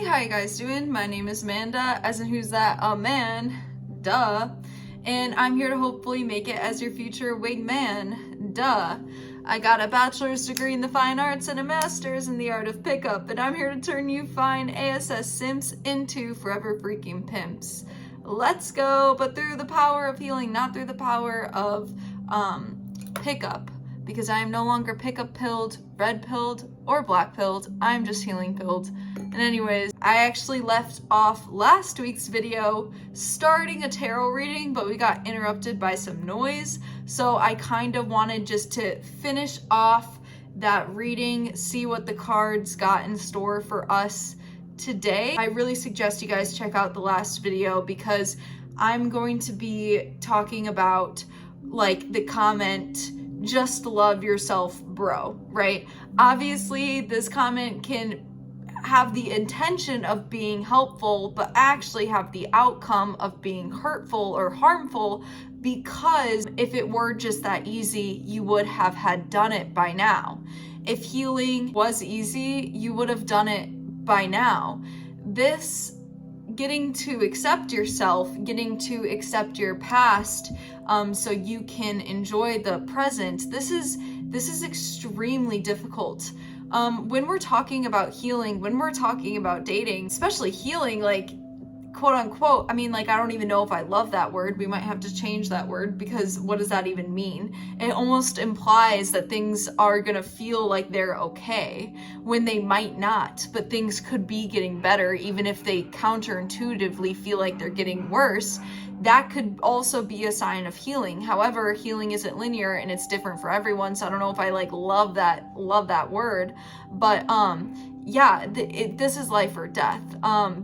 Hey, how you guys doing? My name is Amanda, as in who's that? A man, duh. And I'm here to hopefully make it as your future wingman, duh. I got a bachelor's degree in the fine arts and a master's in the art of pickup, and I'm here to turn you fine ASS simps into forever freaking pimps. Let's go, but through the power of healing, not through the power of pickup. Because I am no longer pickup pilled, red pilled, or black pilled. I'm just healing pilled. And anyways, I actually left off last week's video starting a tarot reading, but we got interrupted by some noise. So I kind of wanted just to finish off that reading, see what the cards got in store for us today. I really suggest you guys check out the last video because I'm going to be talking about like the comment, just love yourself, bro, right? Obviously, this comment can have the intention of being helpful, but actually have the outcome of being hurtful or harmful, because if it were just that easy, you would have had done it by now. If healing was easy, you would have done it by now. This getting to accept yourself, getting to accept your past, so you can enjoy the present. This is extremely difficult. When we're talking about healing, when we're talking about dating, especially healing, like quote unquote, I mean, like, I don't even know if I love that word. We might have to change that word, because what does that even mean? It almost implies that things are gonna feel like they're okay when they might not, but things could be getting better, even if they counterintuitively feel like they're getting worse. That could also be a sign of healing. However, healing isn't linear and it's different for everyone. So I don't know if I like love that word, but yeah, this is life or death,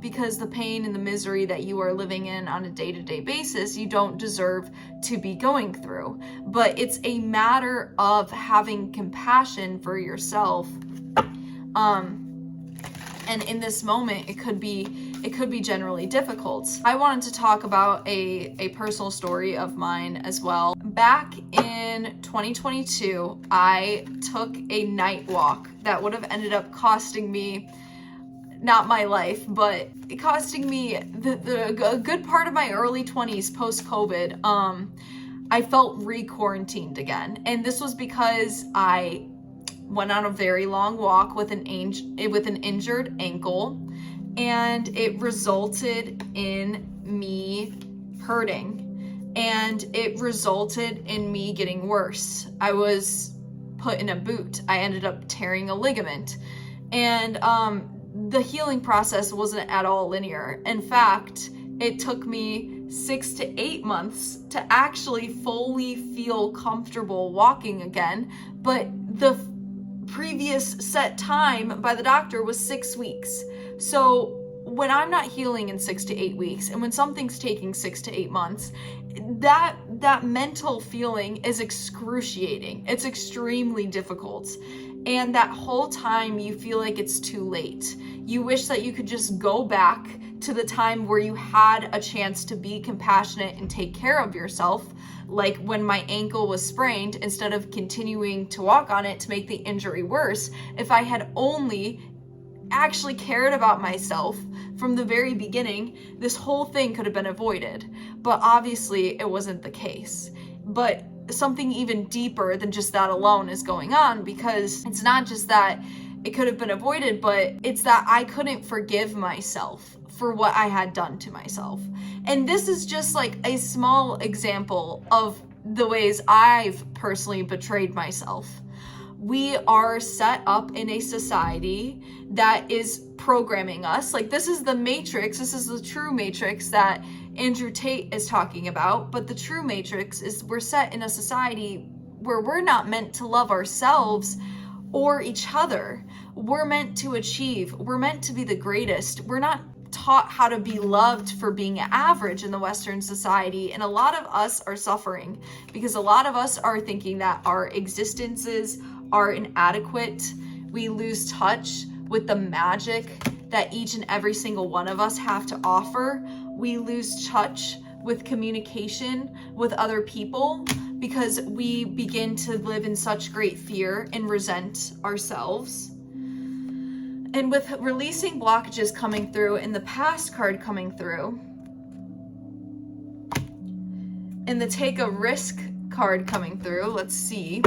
because the pain and the misery that you are living in on a day-to-day basis, you don't deserve to be going through. But it's a matter of having compassion for yourself. And in this moment, it could be generally difficult. I wanted to talk about a personal story of mine as well. Back in 2022, I took a night walk that would have ended up costing me, not my life, but it costing me a good part of my early 20s post-COVID. I felt re-quarantined again. And this was because I went on a very long walk with an injured ankle, and it resulted in me hurting, and it resulted in me getting worse. I was put in a boot. I ended up tearing a ligament, and the healing process wasn't at all linear. In fact, it took me 6 to 8 months to actually fully feel comfortable walking again, but the previous set time by the doctor was 6 weeks. So when I'm not healing in 6 to 8 weeks, and when something's taking 6 to 8 months, that mental feeling is excruciating. It's extremely difficult. And that whole time you feel like it's too late. You wish that you could just go back to the time where you had a chance to be compassionate and take care of yourself, like when my ankle was sprained, instead of continuing to walk on it to make the injury worse. If I had only actually cared about myself from the very beginning, this whole thing could have been avoided. But obviously it wasn't the case. But something even deeper than just that alone is going on, because it's not just that it could have been avoided, but it's that I couldn't forgive myself for what I had done to myself. And this is just like a small example of the ways I've personally betrayed myself. We are set up in a society that is programming us. Like, this is the matrix. This is the true matrix that Andrew Tate is talking about. But the true matrix is we're set in a society where we're not meant to love ourselves or each other. We're meant to achieve. We're meant to be the greatest. We're not taught how to be loved for being average in the Western society. And a lot of us are suffering because a lot of us are thinking that our existences are inadequate. We lose touch with the magic that each and every single one of us have to offer. We lose touch with communication with other people because we begin to live in such great fear and resent ourselves. And with releasing blockages coming through and the past card coming through, and the take a risk card coming through, let's see.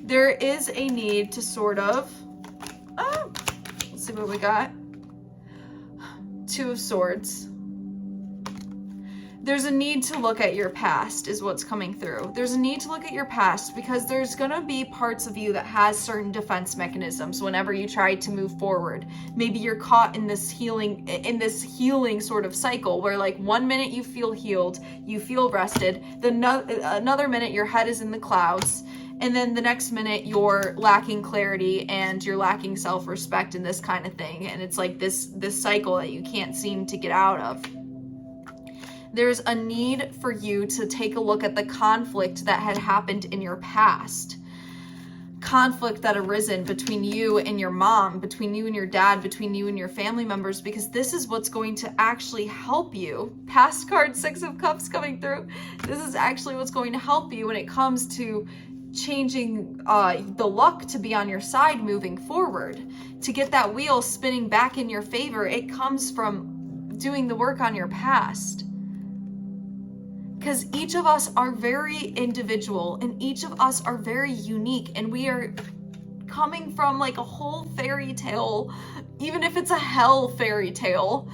There is a need to sort of, let's see what we got. Two of Swords. There's a need to look at your past is what's coming through. There's a need to look at your past because there's gonna be parts of you that has certain defense mechanisms whenever you try to move forward. Maybe you're caught in this healing sort of cycle where like 1 minute you feel healed, you feel rested, then another minute your head is in the clouds, and then the next minute you're lacking clarity and you're lacking self-respect and this kind of thing. And it's like this cycle that you can't seem to get out of. There's a need for you to take a look at the conflict that had happened in your past. Conflict that arisen between you and your mom, between you and your dad, between you and your family members, because this is what's going to actually help you. Past card, Six of Cups coming through. This is actually what's going to help you when it comes to changing the luck to be on your side moving forward. To get that wheel spinning back in your favor, it comes from doing the work on your past. Because each of us are very individual and each of us are very unique, and we are coming from like a whole fairy tale, even if it's a hell fairy tale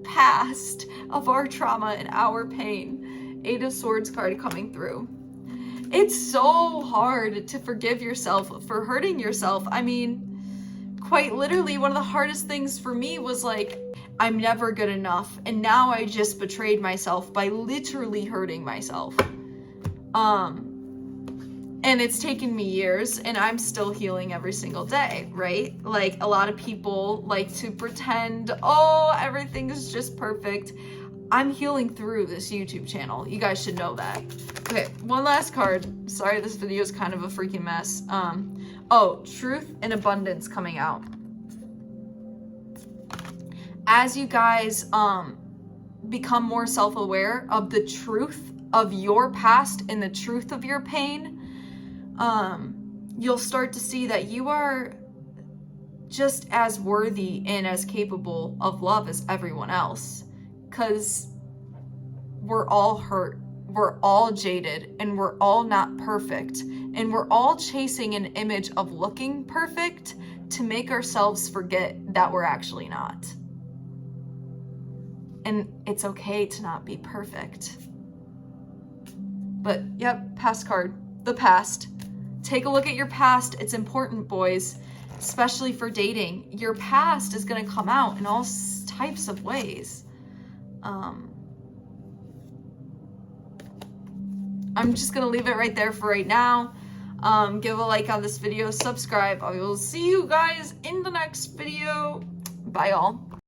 past of our trauma and our pain. Eight of Swords card coming through. It's so hard to forgive yourself for hurting yourself. I mean, quite literally, one of the hardest things for me was like, I'm never good enough, and now I just betrayed myself by literally hurting myself. And it's taken me years, and I'm still healing every single day, right? Like, a lot of people like to pretend, oh, everything's just perfect. I'm healing through this YouTube channel. You guys should know that. Okay, one last card. Sorry, this video is kind of a freaking mess. Oh, Truth and Abundance coming out. As you guys become more self-aware of the truth of your past and the truth of your pain, you'll start to see that you are just as worthy and as capable of love as everyone else. Because we're all hurt, we're all jaded, and we're all not perfect. And we're all chasing an image of looking perfect to make ourselves forget that we're actually not. And it's okay to not be perfect. But yep, past card, the past. Take a look at your past. It's important, boys, especially for dating. Your past is gonna come out in all types of ways. I'm just gonna leave it right there for right now. Give a like on this video, subscribe. I will see you guys in the next video. Bye, all.